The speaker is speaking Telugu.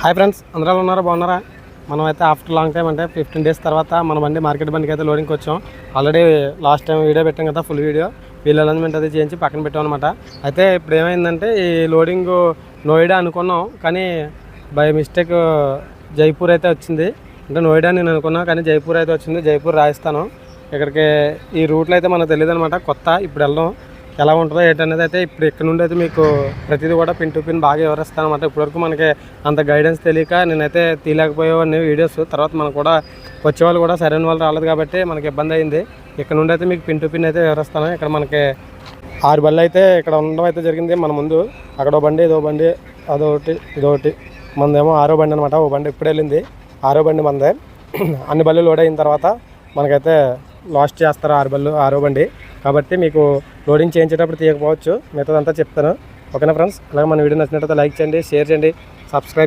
హాయ్ ఫ్రెండ్స్, అందరూ ఉన్నారా? బాగున్నారా? మనం అయితే ఆఫ్టర్ లాంగ్ టైం అంటే 15 days తర్వాత మన బండి మార్కెట్ బండికి అయితే లోడింగ్కి వచ్చాం. ఆల్రెడీ లాస్ట్ టైం వీడియో పెట్టాం కదా, ఫుల్ వీడియో వీల్ అలైన్మెంట్ అది చేయించి పక్కన పెట్టాం అనమాట. అయితే ఇప్పుడు ఏమైందంటే ఈ లోడింగ్ నోయిడా అనుకున్నాం, కానీ బై మిస్టేక్ జైపూర్ అయితే వచ్చింది. అంటే నోయిడా నేను అనుకున్నాను, కానీ జైపూర్ అయితే వచ్చింది. జైపూర్ రాజస్థాను. ఇక్కడికి ఈ రూట్లో అయితే మనకు తెలియదు అనమాట, కొత్త. ఇప్పుడు వెళ్దాం, ఎలా ఉంటుందో ఏంటనేది అయితే ఇప్పుడు ఇక్కడ నుండి అయితే మీకు ప్రతిదీ కూడా పిన్ టు పిన్ బాగా వివరిస్తాను అనమాట. ఇప్పటివరకు మనకి అంత గైడెన్స్ తెలియక నేనైతే తీయలేకపోయేవాడిని వీడియోస్. తర్వాత మనకు కూడా వచ్చేవాళ్ళు కూడా సరైన వాళ్ళు రాలేదు కాబట్టి మనకి ఇబ్బంది అయింది. ఇక్కడ నుండి అయితే మీకు పిన్ టు పిన్ అయితే వివరిస్తాను. ఇక్కడ మనకి 6 బళ్ళు అయితే ఇక్కడ ఉండడం అయితే జరిగింది. మన ముందు అక్కడ ఓ బండి, ఇదో బండి, అదొకటి, ఇదొకటి. మనదేమో 6వ బండి అనమాట. ఓ బండి ఇప్పుడు వెళ్ళింది, 6వ బండి మనదే. అన్ని బళ్ళు లోడ్ అయిన తర్వాత మనకైతే లాస్ట్ చేస్తారు 6వ బండి. కాబట్టి మీకు లోడింగ్ చేయించేటప్పుడు తీయకపోవచ్చు, మిగతాదంతా చెప్తాను. ఓకేనా ఫ్రెండ్స్? అలాగే మన వీడియో నచ్చినట్లయితే లైక్ చేయండి, షేర్ చేయండి, సబ్స్క్రైబ్